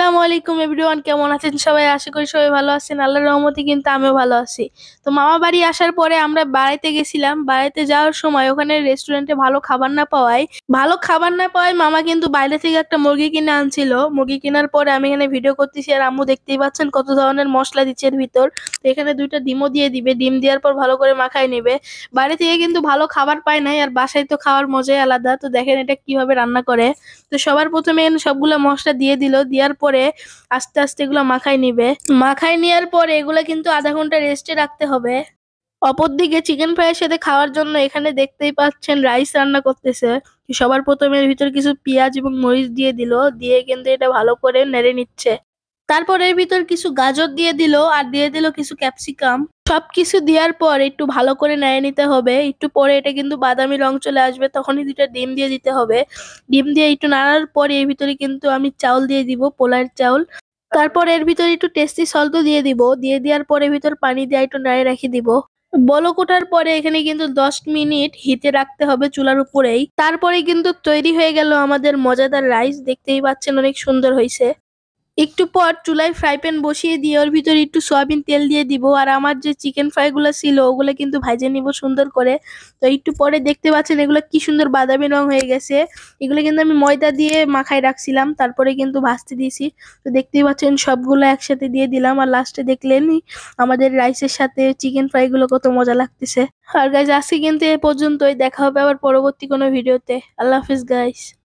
আসসালামু আলাইকুম এভরিওয়ান, কেমন আছেন সবাই? আশা করি সবাই ভালো আছেন। আল্লাহর রহমতে কিন্তু আমিও ভালো আছি। তো মামা বাড়ি আসার পরে আমরা বাড়িতে গেছিলাম। বাড়িতে যাওয়ার সময় ওখানে রেস্টুরেন্টে ভালো খাবার না পাওয়ায় মামা কিন্তু বাইরে থেকে একটা মুরগি কিনে আনছিল। মুরগি কেনার পরে আমি এখানে ভিডিও করতেছি আর আম্মু দেখতেই পাচ্ছেন কত ধরনের মশলা দিচ্ছে এর ভিতর। তো এখানে 2টা ডিমও দিয়ে দিবে, ডিম দেওয়ার পর ভালো করে মাখায় নিবে। বাইরে থেকে কিন্তু ভালো খাবার পায় নাই, আর বাসায় তো খাওয়ার মজাই আলাদা। তো দেখেন এটা কিভাবে রান্না করে। তো সবার প্রথমে এখানে সবগুলো মশলা দিয়ে দিল, দেওয়ার পরে আস্তে আস্তে এগুলো মাখায় নিবে। মাখায় নেওয়ার পরে এগুলো কিন্তু আধা ঘন্টা রেস্টে রাখতে হবে। অপরদিকে চিকেন ফ্রাইয়ের সাথে খাওয়ার জন্য এখানে দেখতেই পাচ্ছেন রাইস রান্না করতেছে। সবার প্রথমে এর ভিতর কিছু পেঁয়াজ এবং মরিচ দিয়ে দিল, দিয়ে কিন্তু এটা ভালো করে নেড়ে নিচ্ছে। তারপর এর ভিতর কিছু গাজর দিয়ে দিল আর দিয়ে দিল কিছু ক্যাপসিকাম। সবকিছু দেওয়ার পর একটু ভালো করে নেড়ে নিতে হবে। একটু পরে এটা কিন্তু বাদামি রং চলে আসবে, তখনই 2টা ডিম দিয়ে দিতে হবে। ডিম দিয়ে একটু নাড়ার পরে এর ভিতরে কিন্তু আমি চাউল দিয়ে দিব, পোলার চাউল। তারপর এর ভিতরে একটু টেস্টি সল্টও দিয়ে দিব। দিয়ে দেওয়ার পরে ভিতর পানি দিয়ে একটু নাড়ে রেখে দিব। বলক ওঠার পরে এখানে কিন্তু 10 মিনিট হিটে রাখতে হবে চুলার উপরেই। তারপরে কিন্তু তৈরি হয়ে গেল আমাদের মজাদার রাইস। দেখতেই পাচ্ছেন অনেক সুন্দর হয়েছে। একটু পর চুলায় ফ্রাই প্যান বসিয়ে দিয়ে ওর ভিতরে একটু সয়াবিন তেল দিয়ে দিব, আর আমার যে চিকেন ফ্রাই গুলো ছিল ওগুলো কিন্তু ভাজে নিব সুন্দর করে। তো একটু পরে দেখতে পাচ্ছেন এগুলো কি সুন্দর বাদামি রং হয়ে গেছে। এগুলো কিন্তু আমি ময়দা দিয়ে মাখায় রাখছিলাম, তারপরে কিন্তু ভাজতে দিয়েছি। তো দেখতেই পাচ্ছেন সবগুলো একসাথে দিয়ে দিলাম, আর লাস্টে দেখলেনই আমাদের রাইসের সাথে চিকেন ফ্রাই গুলো কত মজা লাগতেছে। আর গাইজ আজকে কিন্তু এ পর্যন্তই, দেখা হবে আবার পরবর্তী কোনো ভিডিওতে। আল্লাহ হাফিজ গাইস।